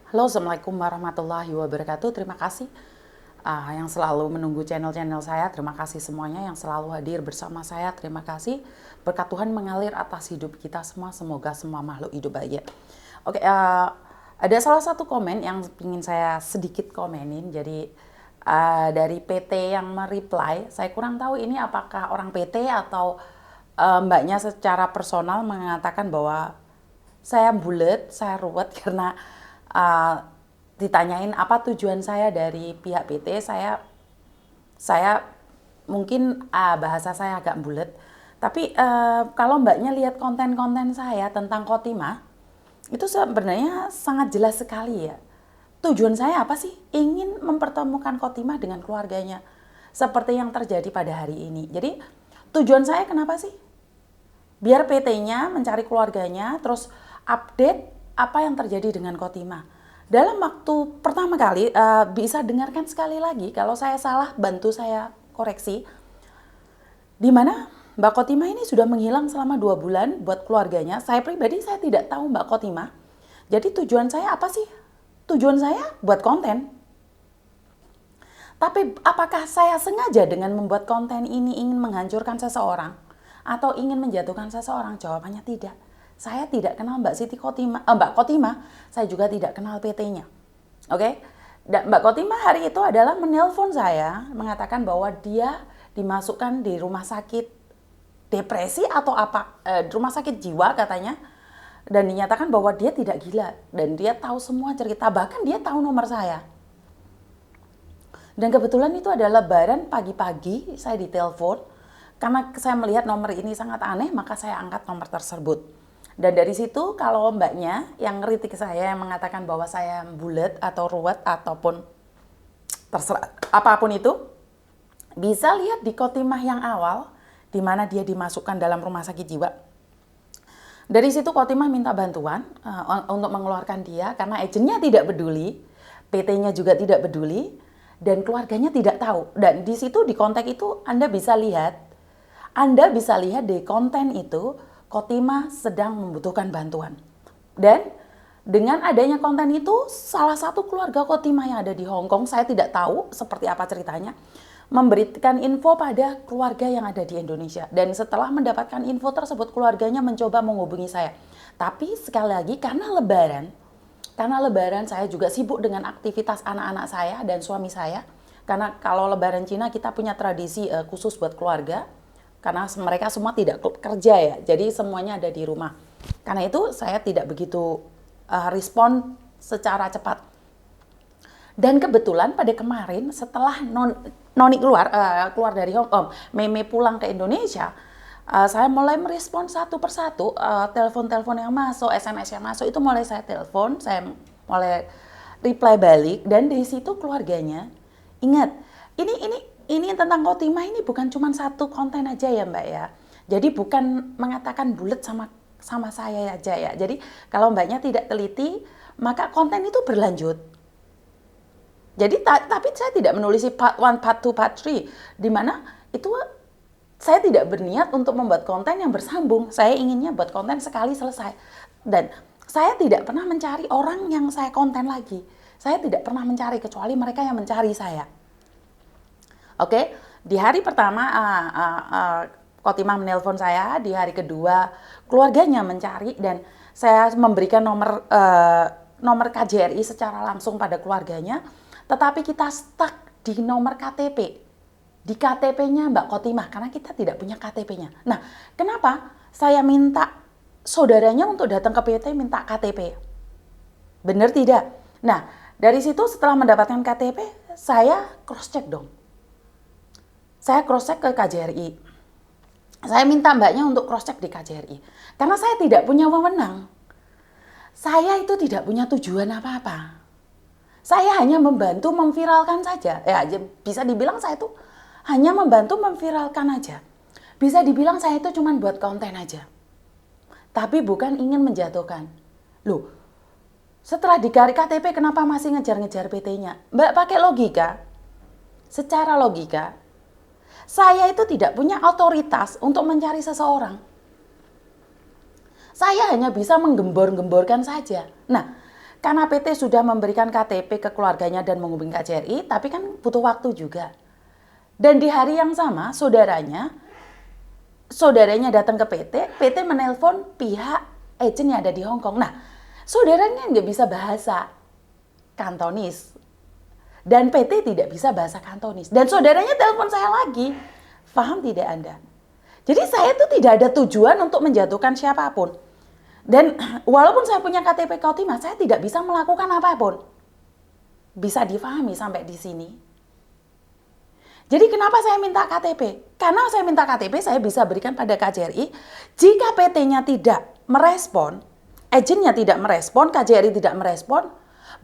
Halo, Assalamualaikum warahmatullahi wabarakatuh. Terima kasih yang selalu menunggu channel-channel saya. Terima kasih semuanya yang selalu hadir bersama saya. Terima kasih. Berkat Tuhan mengalir atas hidup kita semua. Semoga semua makhluk hidup bahagia. Oke, ada salah satu komen yang ingin saya sedikit komenin. Jadi dari PT yang mereply, saya kurang tahu ini apakah orang PT atau mbaknya secara personal mengatakan bahwa saya bulet, saya ruwet karena uh, ditanyain apa tujuan saya dari pihak PT. Saya mungkin bahasa saya agak bulet. Tapi kalau mbaknya lihat konten-konten saya tentang Khotimah, itu sebenarnya sangat jelas sekali ya. Tujuan saya apa sih? Ingin mempertemukan Khotimah dengan keluarganya. Seperti yang terjadi pada hari ini. Jadi tujuan saya kenapa sih? Biar PT-nya mencari keluarganya, terus update apa yang terjadi dengan Khotimah. Dalam waktu pertama kali, bisa dengarkan sekali lagi, kalau saya salah bantu saya koreksi, di mana Mbak Khotimah ini sudah menghilang selama 2 bulan buat keluarganya. Saya pribadi saya tidak tahu Mbak Khotimah. Jadi tujuan saya apa sih? Tujuan saya buat konten. Tapi apakah saya sengaja dengan membuat konten ini ingin menghancurkan seseorang? Atau ingin menjatuhkan seseorang? Jawabannya tidak. Saya tidak kenal Mbak Siti Khotimah, Mbak Khotimah, saya juga tidak kenal PT-nya. Oke? Dan Mbak Khotimah hari itu adalah menelpon saya, mengatakan bahwa dia dimasukkan di rumah sakit depresi atau apa, rumah sakit jiwa katanya. Dan dinyatakan bahwa dia tidak gila. Dan dia tahu semua cerita, bahkan dia tahu nomor saya. Dan kebetulan itu adalah lebaran pagi-pagi, saya ditelepon. Karena saya melihat nomor ini sangat aneh, maka saya angkat nomor tersebut. Dan dari situ kalau mbaknya yang ngeritik saya, yang mengatakan bahwa saya bulet atau ruwet ataupun terserah apapun itu, bisa lihat di Khotimah yang awal, di mana dia dimasukkan dalam rumah sakit jiwa. Dari situ Khotimah minta bantuan untuk mengeluarkan dia, karena agennya tidak peduli, PT-nya juga tidak peduli, dan keluarganya tidak tahu. Dan di situ di konteks itu Anda bisa lihat di konten itu, Khotimah sedang membutuhkan bantuan. Dan dengan adanya konten itu, salah satu keluarga Khotimah yang ada di Hong Kong, saya tidak tahu seperti apa ceritanya, memberikan info pada keluarga yang ada di Indonesia. Dan setelah mendapatkan info tersebut, keluarganya mencoba menghubungi saya. Tapi sekali lagi, karena lebaran saya juga sibuk dengan aktivitas anak-anak saya dan suami saya. Karena kalau lebaran Cina kita punya tradisi khusus buat keluarga. Karena mereka semua tidak kerja ya, jadi semuanya ada di rumah. Karena itu saya tidak begitu respon secara cepat. Dan kebetulan pada kemarin setelah Noni keluar dari Hong Kong, Meme pulang ke Indonesia, saya mulai merespon satu persatu telepon-telepon yang masuk, SMS yang masuk itu mulai saya telepon, saya mulai reply balik, dan dari situ keluarganya ingat ini tentang Khotimah ini bukan cuma satu konten aja ya Mbak ya. Jadi bukan mengatakan bulet sama saya aja ya. Jadi kalau Mbaknya tidak teliti, maka konten itu berlanjut. Jadi tapi saya tidak menulis part 1, part 2, part 3, di mana itu saya tidak berniat untuk membuat konten yang bersambung. Saya inginnya buat konten sekali selesai. Dan saya tidak pernah mencari orang yang saya konten lagi. Saya tidak pernah mencari, kecuali mereka yang mencari saya. Oke, di hari pertama Khotimah menelpon saya, di hari kedua keluarganya mencari, dan saya memberikan nomor KJRI secara langsung pada keluarganya, tetapi kita stuck di nomor KTP. Di KTP-nya Mbak Khotimah, karena kita tidak punya KTP-nya. Nah, kenapa saya minta saudaranya untuk datang ke PT minta KTP? Benar tidak? Nah, dari situ setelah mendapatkan KTP, saya cross-check dong. Saya cross-check ke KJRI. Saya minta mbaknya untuk cross-check di KJRI. Karena saya tidak punya wewenang. Saya itu tidak punya tujuan apa-apa. Saya hanya membantu memviralkan saja. Ya, bisa dibilang saya itu hanya membantu memviralkan aja. Bisa dibilang saya itu cuma buat konten aja. Tapi bukan ingin menjatuhkan. Loh, setelah dicari KTP kenapa masih ngejar-ngejar PT-nya? Mbak pakai logika. Secara logika, saya itu tidak punya otoritas untuk mencari seseorang. Saya hanya bisa menggembor-gemborkan saja. Nah, Karena PT sudah memberikan KTP ke keluarganya dan menghubungi KJRI, tapi kan butuh waktu juga. Dan di hari yang sama, saudaranya datang ke PT menelpon pihak agen yang ada di Hong Kong. Nah, saudaranya nggak bisa bahasa Kantonis. Dan PT tidak bisa bahasa Kantonis. Dan saudaranya telepon saya lagi. Paham tidak Anda? Jadi saya itu tidak ada tujuan untuk menjatuhkan siapapun. Dan walaupun saya punya KTP Kautima, saya tidak bisa melakukan apapun. Bisa difahami sampai di sini. Jadi kenapa saya minta KTP? Karena saya minta KTP, saya bisa berikan pada KJRI. Jika PT-nya tidak merespon, agennya tidak merespon, KJRI tidak merespon,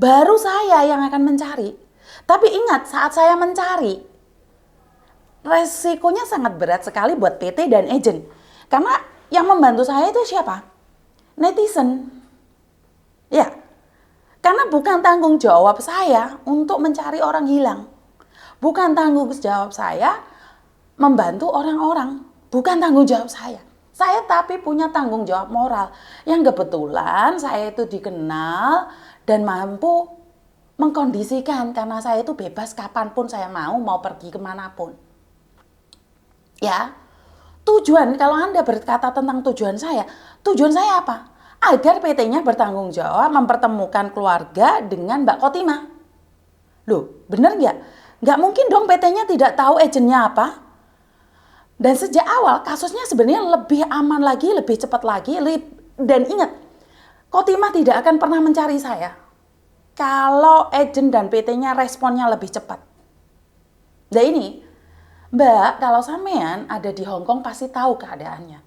baru saya yang akan mencari. Tapi ingat, saat saya mencari, resikonya sangat berat sekali buat PT dan agen. Karena yang membantu saya itu siapa? Netizen. Ya, karena bukan tanggung jawab saya untuk mencari orang hilang. Bukan tanggung jawab saya membantu orang-orang. Bukan tanggung jawab saya. Saya tapi punya tanggung jawab moral. Yang kebetulan saya itu dikenal dan mampu mengkondisikan. Karena saya itu bebas kapanpun saya mau pergi kemanapun. Ya, tujuan, kalau Anda berkata tentang tujuan saya apa? Agar PT-nya bertanggung jawab mempertemukan keluarga dengan Mbak Khotimah. Loh, bener nggak? Nggak mungkin dong PT-nya tidak tahu agennya apa. Dan sejak awal kasusnya sebenarnya lebih aman lagi, lebih cepat lagi. Dan ingat, Khotimah tidak akan pernah mencari saya kalau agen dan PT-nya responnya lebih cepat. Nah ini, Mbak, kalau sampean ada di Hong Kong pasti tahu keadaannya.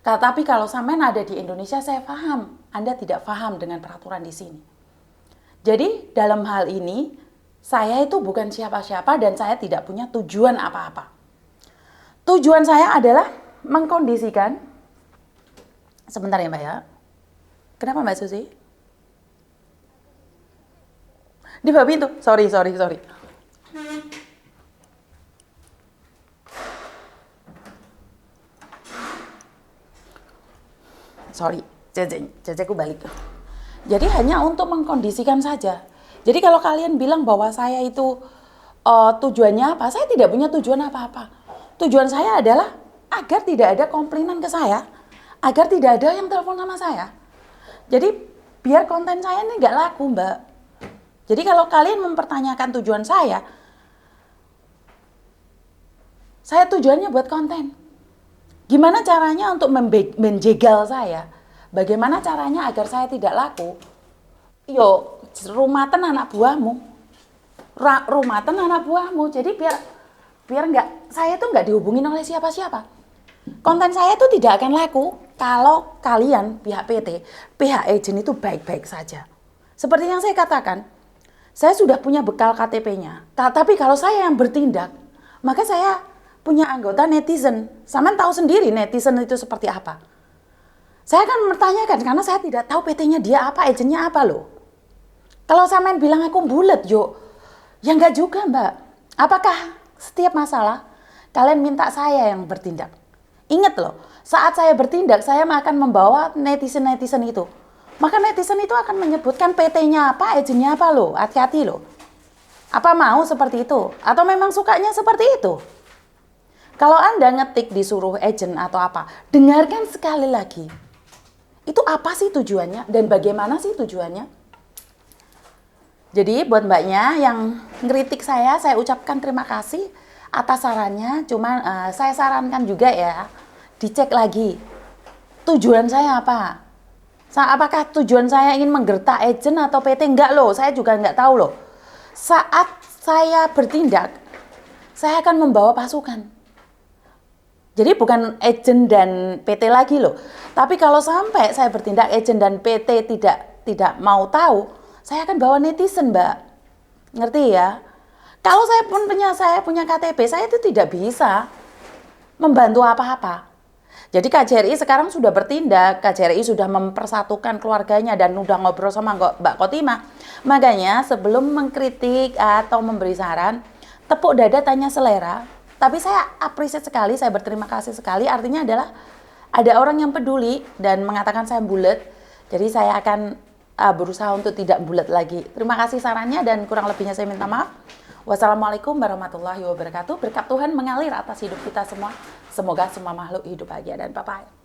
Tapi kalau sampean ada di Indonesia, saya paham. Anda tidak paham dengan peraturan di sini. Jadi dalam hal ini, saya itu bukan siapa-siapa dan saya tidak punya tujuan apa-apa. Tujuan saya adalah mengkondisikan. Sebentar ya Mbak ya. Kenapa Mbak Susi? Di bawah pintu. Sorry. Sorry, ceceku balik. Jadi hanya untuk mengkondisikan saja. Jadi kalau kalian bilang bahwa saya itu tujuannya apa, saya tidak punya tujuan apa-apa. Tujuan saya adalah agar tidak ada komplainan ke saya, agar tidak ada yang telepon sama saya. Jadi biar konten saya ini nggak laku, Mbak. Jadi kalau kalian mempertanyakan tujuan saya tujuannya buat konten. Gimana caranya untuk menjegal saya? Bagaimana caranya agar saya tidak laku? Yo, rumatan anak buahmu. Rumatan anak buahmu. Jadi biar nggak, saya tuh nggak dihubungin oleh siapa-siapa. Konten saya itu tidak akan laku kalau kalian pihak PT, pihak agen itu baik-baik saja. Seperti yang saya katakan, saya sudah punya bekal KTP-nya. Tapi kalau saya yang bertindak, maka saya punya anggota netizen. Saman tahu sendiri netizen itu seperti apa. Saya akan mempertanyakan karena saya tidak tahu PT-nya dia apa, agennya apa loh. Kalau Saman bilang aku bulet, yuk. Ya enggak juga, Mbak. Apakah setiap masalah kalian minta saya yang bertindak? Ingat loh, saat saya bertindak, saya akan membawa netizen-netizen itu. Maka netizen itu akan menyebutkan PT-nya apa, agennya apa loh. Hati-hati loh. Apa mau seperti itu? Atau memang sukanya seperti itu? Kalau Anda ngetik disuruh agen atau apa, dengarkan sekali lagi. Itu apa sih tujuannya dan bagaimana sih tujuannya? Jadi buat mbaknya yang ngeritik saya ucapkan terima kasih atas sarannya. Cuman saya sarankan juga ya, dicek lagi. Tujuan saya apa? Apakah tujuan saya ingin menggertak agen atau PT? Enggak loh, saya juga enggak tahu loh. Saat saya bertindak, saya akan membawa pasukan. Jadi bukan agen dan PT lagi loh. Tapi kalau sampai saya bertindak agen dan PT tidak mau tahu, saya akan bawa netizen, Mbak. Ngerti ya? Kalau saya punya KTP, saya itu tidak bisa membantu apa-apa. Jadi KJRI sekarang sudah bertindak, KJRI sudah mempersatukan keluarganya dan udah ngobrol sama Mbak Khotimah. Makanya sebelum mengkritik atau memberi saran, tepuk dada tanya selera. Tapi saya appreciate sekali, saya berterima kasih sekali. Artinya adalah ada orang yang peduli dan mengatakan saya bulet. Jadi saya akan berusaha untuk tidak bulat lagi. Terima kasih sarannya dan kurang lebihnya saya minta maaf. Wassalamualaikum warahmatullahi wabarakatuh. Berkat Tuhan mengalir atas hidup kita semua. Semoga semua makhluk hidup bahagia dan bye-bye.